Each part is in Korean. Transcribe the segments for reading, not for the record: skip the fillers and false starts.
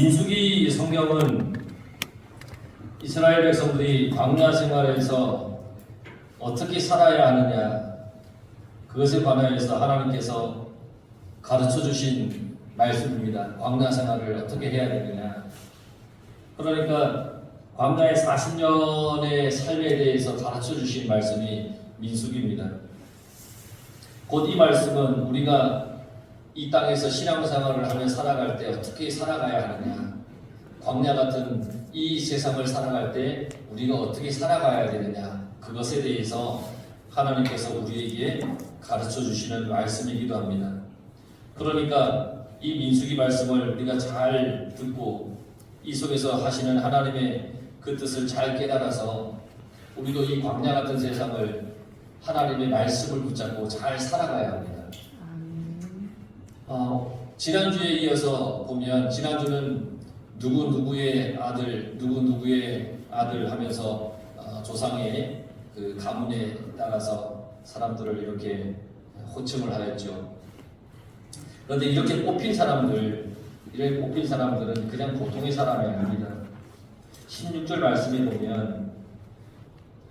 민수기 성경은 이스라엘 백성들이 광야 생활에서 어떻게 살아야 하느냐, 그것에 관하여서 하나님께서 가르쳐 주신 말씀입니다. 광야 생활을 어떻게 해야 되느냐. 그러니까 광야의 40년의 삶에 대해서 가르쳐 주신 말씀이 민수기입니다. 곧 이 말씀은 우리가 이 땅에서 신앙생활을 하며 살아갈 때 어떻게 살아가야 하느냐, 광야 같은 이 세상을 살아갈 때 우리가 어떻게 살아가야 되느냐, 그것에 대해서 하나님께서 우리에게 가르쳐 주시는 말씀이기도 합니다. 그러니까 이 민수기 말씀을 우리가 잘 듣고 이 속에서 하시는 하나님의 그 뜻을 잘 깨달아서 우리도 이 광야 같은 세상을 하나님의 말씀을 붙잡고 잘 살아가야 합니다. 지난주에 이어서 보면, 지난주는 누구누구의 아들 하면서 조상의 그 가문에 따라서 사람들을 이렇게 호칭을 하였죠. 그런데 이렇게 뽑힌 사람들은 그냥 보통의 사람이 아닙니다. 16절 말씀에 보면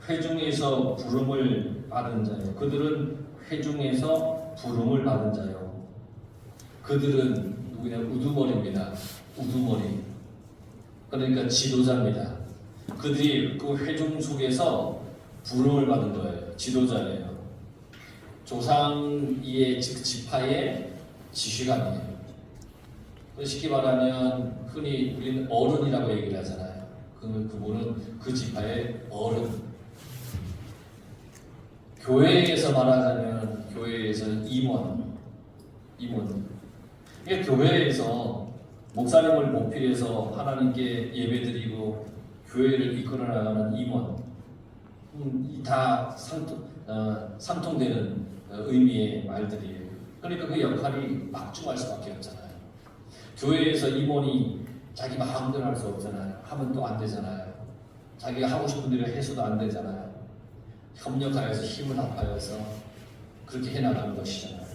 회중에서 부름을 받은 자요, 그들은 회중에서 부름을 받은 자요. 그들은 누구냐? 우두머리입니다. 우두머리. 그러니까 지도자입니다. 그들이 그 회중 속에서 부름을 받은 거예요. 지도자예요. 조상의 즉 지파의 지휘관이에요. 쉽게 말하면 흔히 우리는 어른이라고 얘기를 하잖아요. 그분은 그 지파의 어른. 교회에서 말하자면 교회에서 임원. 이게 교회에서 목사님을 모필해서 하나님께 예배드리고 교회를 이끌어 나가는 임원, 다 상통되는 의미의 말들이에요. 그러니까 그 역할이 막중할 수밖에 없잖아요. 교회에서 임원이 자기 마음대로 할 수 없잖아요. 하면 또 안 되잖아요. 자기가 하고 싶은 대로 해서도 안 되잖아요. 협력하여서 힘을 합하여서 그렇게 해나가는 것이잖아요.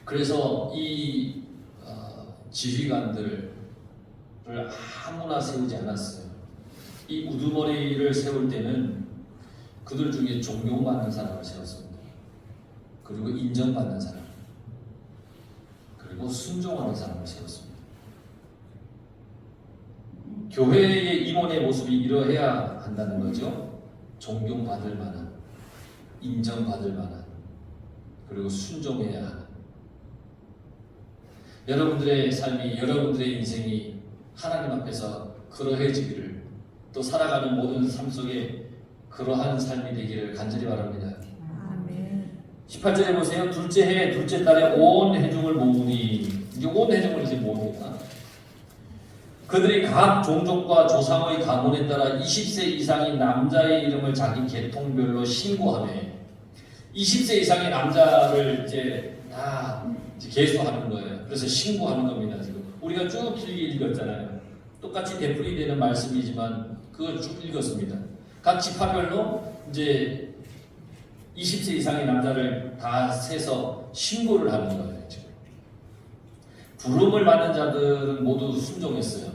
그래서 이 지휘관들을 아무나 세우지 않았어요. 이 우두머리를 세울 때는 그들 중에 존경받는 사람을 세웠습니다. 그리고 인정받는 사람, 그리고 순종하는 사람을 세웠습니다. 교회의 임원의 모습이 이러해야 한다는 거죠. 존경받을 만한, 인정받을 만한, 그리고 순종해야 하는. 여러분들의 삶이, 여러분들의 인생이 하나님 앞에서 그러해지기를, 또 살아가는 모든 삶 속에 그러한 삶이 되기를 간절히 바랍니다. 아멘. 18절에 보세요. 둘째 해 둘째 달에 온 회중을 모으니, 이제 온 회중을 이제 모읍니다. 그들이 각 종족과 조상의 가문에 따라 20세 이상의 남자의 이름을 자기 계통별로 신고하며, 20세 이상의 남자를 이제 다 계수하는 거예요. 그래서 신고하는 겁니다. 지금 우리가 쭉 길게 읽었잖아요. 똑같이 되풀이되는 말씀이지만 그걸 쭉 읽었습니다. 각 지파별로 이제 20세 이상의 남자를 다 세서 신고를 하는 거예요. 지금 부름을 받는 자들은 모두 순종했어요.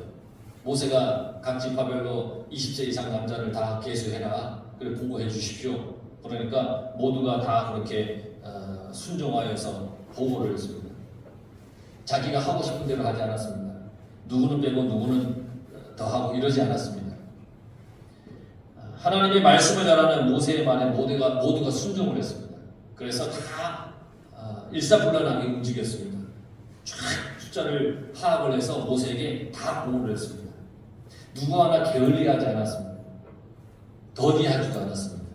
모세가 각 지파별로 20세 이상 남자를 다 계수해라, 그리고 보고해 주십시오. 그러니까 모두가 다 그렇게 순종하여서 보고를 했습니다. 자기가 하고 싶은 대로 하지 않았습니다. 누구는 빼고 누구는 더 하고 이러지 않았습니다. 하나님의 말씀을 전하는 모세의 말에 모두가 순종을 했습니다. 그래서 다 일사불란하게 움직였습니다. 쫙 숫자를 파악을 해서 모세에게 다 보고를 했습니다. 누구 하나 게을리하지 않았습니다. 더디하지도 않았습니다.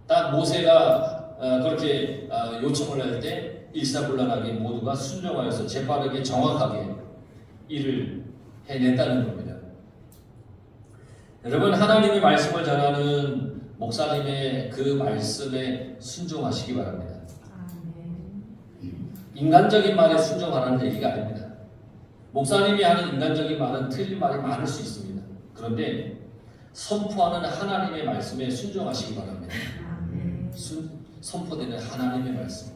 딱 모세가 그렇게 요청을 할 때 일사불란하게 모두가 순종하여서 재빠르게 정확하게 일을 해냈다는 겁니다. 여러분, 하나님의 말씀을 전하는 목사님의 그 말씀에 순종하시기 바랍니다. 인간적인 말에 순종하라는 얘기가 아닙니다. 목사님이 하는 인간적인 말은 틀린 말이 많을 수 있습니다. 그런데 선포하는 하나님의 말씀에 순종하시기 바랍니다. 선포되는 하나님의 말씀.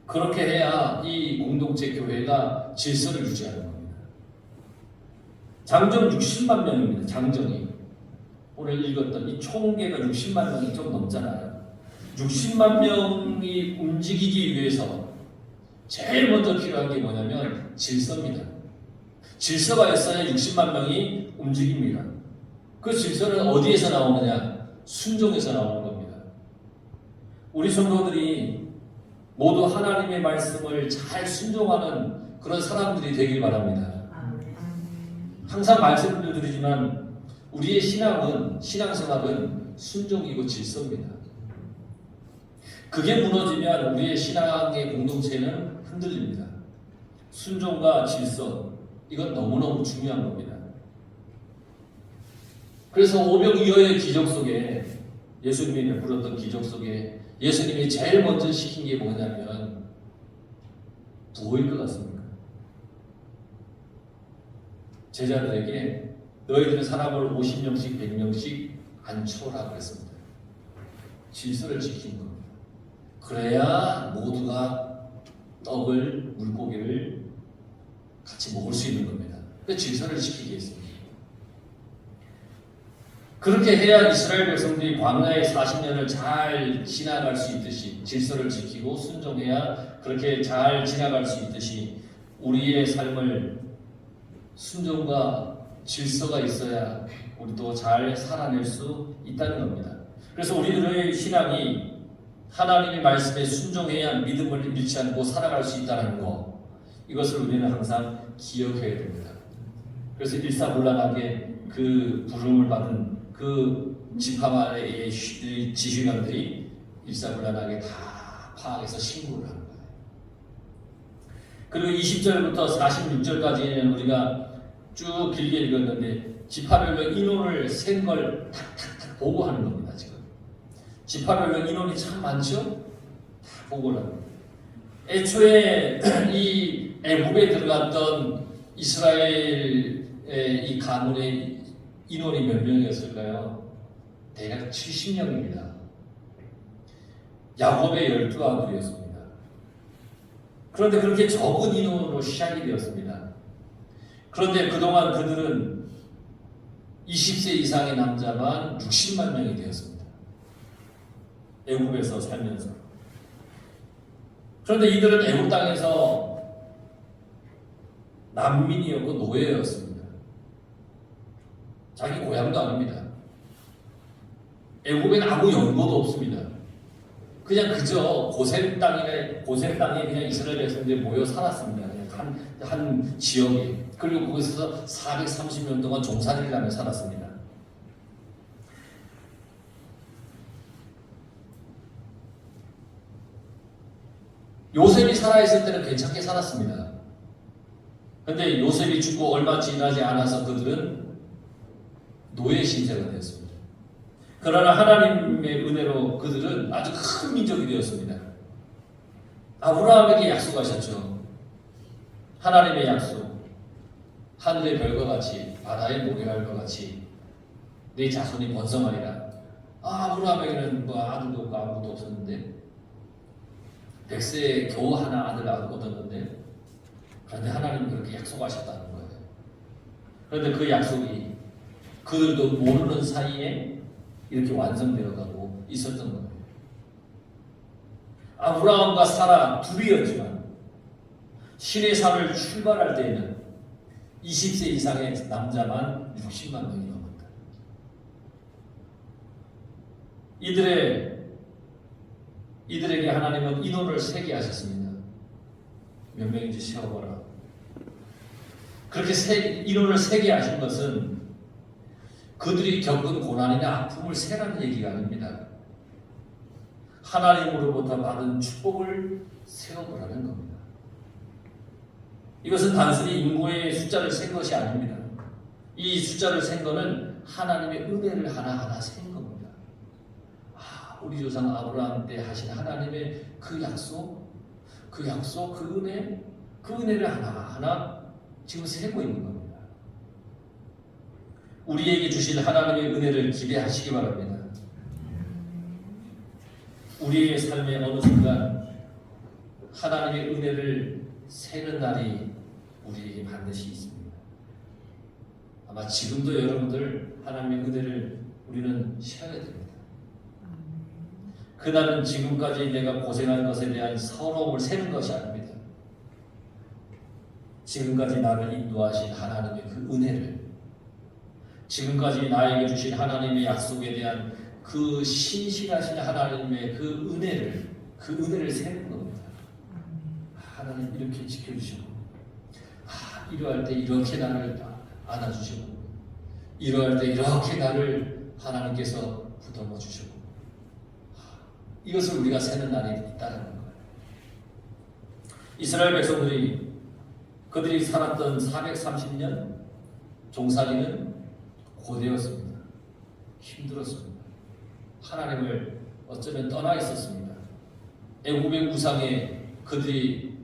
그렇게 해야 이 공동체 교회가 질서를 유지하는 겁니다. 장정 60만 명입니다. 장정이. 오늘 읽었던 이 총계가 60만 명이 좀 넘잖아요. 60만 명이 움직이기 위해서 제일 먼저 필요한 게 뭐냐면 질서입니다. 질서가 있어야 60만 명이 움직입니다. 그 질서는 어디에서 나오느냐? 순종에서 나오는 겁니다. 우리 성도들이 모두 하나님의 말씀을 잘 순종하는 그런 사람들이 되길 바랍니다. 항상 말씀을 드리지만 우리의 신앙생활은 순종이고 질서입니다. 그게 무너지면 우리의 신앙의 공동체는 흔들립니다. 순종과 질서, 이건 너무너무 중요한 겁니다. 그래서 오병이어의 기적 속에, 예수님이 베풀었던 기적 속에 예수님이 제일 먼저 시킨 게 뭐냐면 뭐일 것 같습니까? 제자들에게 너희들은 사람을 50명씩 100명씩 앉혀라 그랬습니다. 질서를 지키는 겁니다. 그래야 모두가 떡을, 물고기를 같이 먹을 수 있는 겁니다. 그 질서를 지키게 했습니다. 그렇게 해야 이스라엘 백성들이 광야의 40년을 잘 지나갈 수 있듯이 질서를 지키고 순종해야 그렇게 잘 지나갈 수 있듯이 우리의 삶을 순종과 질서가 있어야 우리도 잘 살아낼 수 있다는 겁니다. 그래서 우리들의 신앙이 하나님의 말씀에 순종해야 믿음을 잃지 않고 살아갈 수 있다는 것, 이것을 우리는 항상 기억해야 됩니다. 그래서 일사불란하게 그 부름을 받은 그 지파만의 지휘관들이 일사불란하게 다 파악해서 신고를 하는 거예요. 그리고 20절부터 46절까지는 우리가 쭉 길게 읽었는데 지파별로 인원을 센 걸 탁탁탁 보고하는 겁니다. 지금 지파별로 인원이 참 많죠? 다 보고를 합니다. 애초에 이 애굽에 들어갔던 이스라엘의 이 가문의 인원이 몇 명이었을까요? 대략 70명입니다. 야곱의 12아들이었습니다. 그런데 그렇게 적은 인원으로 시작이 되었습니다. 그런데 그동안 그들은 20세 이상의 남자만 60만 명이 되었습니다. 애굽에서 살면서. 그런데 이들은 애굽 땅에서 난민이었고 노예였습니다. 자기 고향도 아닙니다. 애굽엔 아무 연고도 없습니다. 그저 고센 땅에 그냥 이스라엘 백성들이 모여 살았습니다. 그냥 한 지역에. 그리고 거기서 430년 동안 종살이를 하며 살았습니다. 요셉이 살아있을 때는 괜찮게 살았습니다. 그런데 요셉이 죽고 얼마 지나지 않아서 그들은 노예 신세가 되었습니다. 그러나 하나님의 은혜로 그들은 아주 큰 민족이 되었습니다. 아브라함에게 약속하셨죠. 하나님의 약속. 하늘의 별과 같이 바다의 모래알과 같이 내 자손이 번성하리라. 아브라함에게는 아들도 없고 아무도 없었는데 100세에 겨우 하나 아들 얻었는데 그런데 하나님은 그렇게 약속하셨다는 거예요. 그런데 그 약속이 그들도 모르는 사이에 이렇게 완성되어 가고 있었던 거예요. 아브라함과 사라 둘이었지만 신의 산을 출발할 때에는 20세 이상의 남자만 60만 명이 넘었다. 이들에게 하나님은 인원을 세게 하셨습니다. 몇 명인지 세어보라. 그렇게 인원을 세게 하신 것은 그들이 겪은 고난이나 아픔을 세라는 얘기가 아닙니다. 하나님으로부터 받은 축복을 세어보라는 겁니다. 이것은 단순히 인구의 숫자를 센 것이 아닙니다. 이 숫자를 센 것은 하나님의 은혜를 하나하나 센 겁니다. 우리 조상 아브라함 때 하신 하나님의 그 약속, 그 은혜, 그 은혜를 하나하나 지금 세고 있는 겁니다. 우리에게 주실 하나님의 은혜를 기대하시기 바랍니다. 우리의 삶의 어느 순간 하나님의 은혜를 세는 날이 우리에게 반드시 있습니다. 아마 지금도 여러분들 하나님의 은혜를 우리는 세어야 됩니다. 그날은 지금까지 내가 고생한 것에 대한 서러움을 세는 것이 아닙니다. 지금까지 나를 인도하신 하나님의 그 은혜를, 지금까지 나에게 주신 하나님의 약속에 대한 그 신실하신 하나님의 그 은혜를 세는 겁니다. 하나님 이렇게 지켜주시고, 이러할 때 이렇게 나를 안아주시고, 이러할 때 이렇게 나를 하나님께서 붙들어 주시고, 이것을 우리가 세는 날이 있다는 거예요. 이스라엘 백성들이 그들이 살았던 430년 종살이는 고되었습니다. 힘들었습니다. 하나님을 어쩌면 떠나 있었습니다. 애굽의 우상에 그들이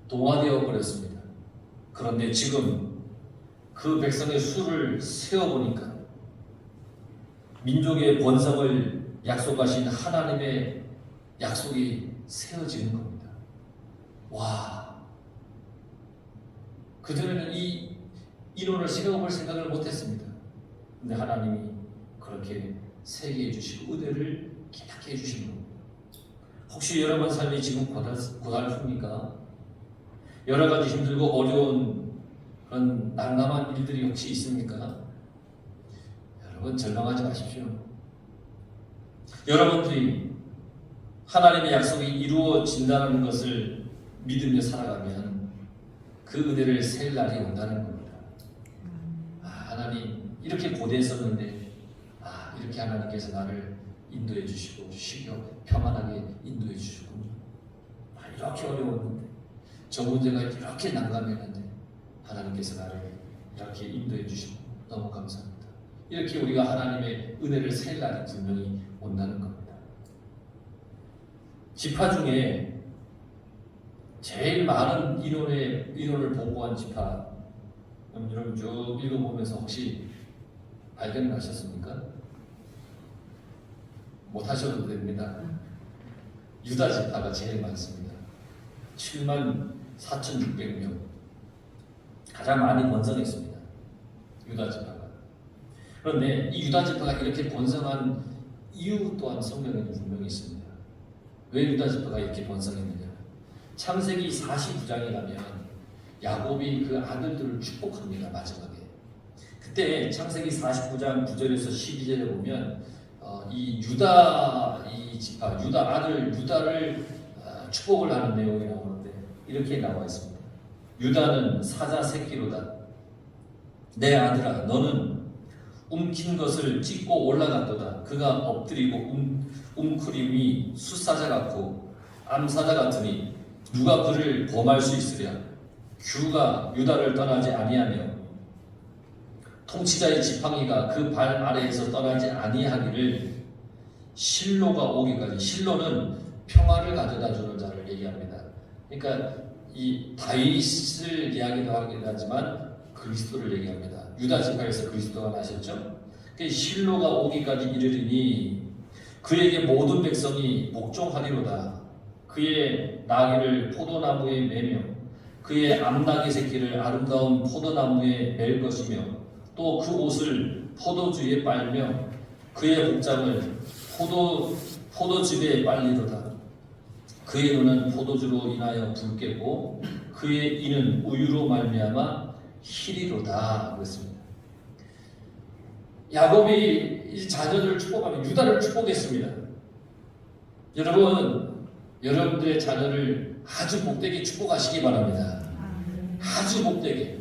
동화되어 버렸습니다. 그런데 지금 그 백성의 수를 세어보니까 민족의 번성을 약속하신 하나님의 약속이 세워지는 겁니다. 와, 그전에는 이 인원을 세워볼 생각을 못했습니다. 근데 하나님이 그렇게 세게 해주시고 은혜를 기쁘게 해주시는 겁니다. 혹시 여러분 삶이 지금 고달픕니까? 여러 가지 힘들고 어려운 그런 난감한 일들이 혹시 있습니까? 여러분 절망하지 마십시오. 여러분들이 하나님의 약속이 이루어진다는 것을 믿으며 살아가면 그 은혜를 셀 날이 온다는 겁니다. 하나님 이렇게 고대했었는데 이렇게 하나님께서 나를 인도해 주시고 평안하게 인도해 주시고, 이렇게 어려웠는데 저 문제가 이렇게 난감했는데 하나님께서 나를 이렇게 인도해 주시고 너무 감사합니다. 이렇게 우리가 하나님의 은혜를 셀 날이 분명히 온다는 겁니다. 지파 중에 제일 많은 인원을 보고한 지파, 여러분 쭉 읽어보면서 혹시 발견을 하셨습니까? 못하셔도 됩니다. 유다 지파가 제일 많습니다. 74,600명, 가장 많이 번성했습니다. 유다 지파가. 그런데 이 유다 지파가 이렇게 번성한 이유 또한 성경에는 분명히 있습니다. 왜 유다 지파가 이렇게 번성했느냐? 창세기 49장에 가면 야곱이 그 아들들을 축복합니다. 마지막에. 그때 창세기 49장 9절에서 12절에 보면 이 유다 아들 유다를 축복을 하는 내용이 나오는데 이렇게 나와 있습니다. 유다는 사자 새끼로다. 내 아들아, 너는 움킨 것을 찢고 올라갔도다. 그가 엎드리고 웅크림이 숫사자 같고 암사자 같으니 누가 그를 범할 수 있으랴. 규가 유다를 떠나지 아니하며 통치자의 지팡이가 그 발 아래에서 떠나지 아니하기를 실로가 오기까지. 실로는 평화를 가져다 주는 자를 얘기합니다. 그러니까 이 다윗을 이야기도 하긴 하지만 그리스도를 얘기합니다. 유다 지파에서 그리스도가 나셨죠. 실로가 오기까지 이르리니 그에게 모든 백성이 복종하리로다. 그의 나귀를 포도나무에 매며 그의 암나귀 새끼를 아름다운 포도나무에 맬 것이며 또 그 옷을 포도주에 빨며 그의 복장을 포도즙에 빨리로다. 그의 눈은 포도주로 인하여 붉게고 그의 이는 우유로 말미암아 희리로다. 그랬습니다. 야곱이 이 자녀들을 축복하면 유다를 축복했습니다. 여러분들의 자녀를 아주 복되게 축복하시기 바랍니다. 아주 복되게.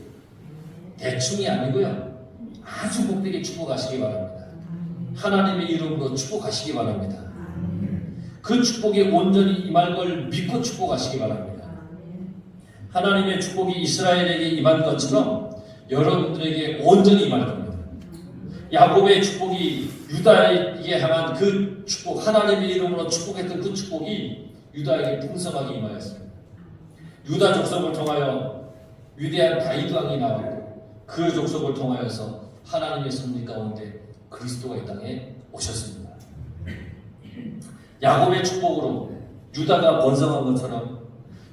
대충이 아니고요. 아주 복되게 축복하시기 바랍니다. 하나님의 이름으로 축복하시기 바랍니다. 그 축복이 온전히 임할 걸 믿고 축복하시기 바랍니다. 하나님의 축복이 이스라엘에게 임한 것처럼 여러분들에게 온전히 임할 겁니다. 야곱의 축복이 유다에게 향한 그 축복, 하나님의 이름으로 축복했던 그 축복이 유다에게 풍성하게 임하였습니다. 유다 족속을 통하여 위대한 다윗 왕이 나왔고 그 족속을 통하여서 하나님의 섭리 가운데 그리스도가 이 땅에 오셨습니다. 야곱의 축복으로 유다가 번성한 것처럼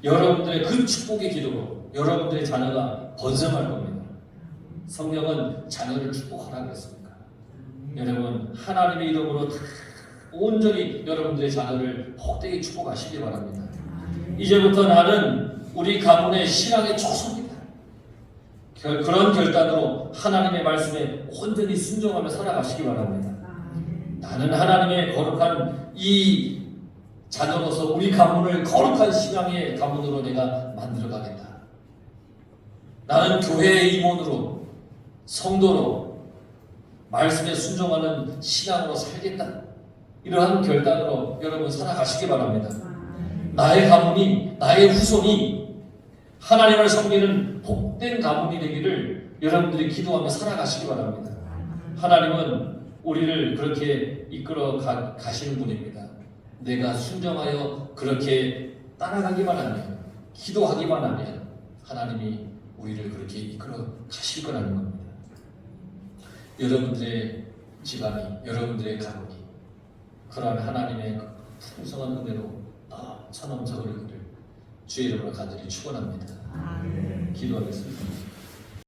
여러분들의 그 축복의 기도로 여러분들의 자녀가 번성할 겁니다. 성경은 자녀를 축복하라 그랬습니다. 여러분 하나님의 이름으로 다 온전히 여러분들의 자녀를 복되게 축복하시기 바랍니다. 이제부터 나는 우리 가문의 신앙의 초소입니다. 그런 결단으로 하나님의 말씀에 온전히 순종하며 살아가시기 바랍니다. 나는 하나님의 거룩한 이 자녀로서 우리 가문을 거룩한 신앙의 가문으로 내가 만들어 가겠다. 나는 교회의 임원으로 성도로 말씀에 순종하는 신앙으로 살겠다. 이러한 결단으로 여러분 살아가시기 바랍니다. 나의 가문이 나의 후손이 하나님을 섬기는 복된 가문이 되기를 여러분들이 기도하며 살아가시기 바랍니다. 하나님은 우리를 그렇게 이끌어 가시는 분입니다. 내가 순종하여 그렇게 따라가기만 하면, 기도하기만 하면 하나님이 우리를 그렇게 이끌어 가실 거라는 겁니다. 여러분들의 집안이, 여러분들의 가문이 그러한 하나님의 풍성한 은혜로 천엄석을 이끌 주의 이름으로 간절히 축원합니다. 기도하겠습니다.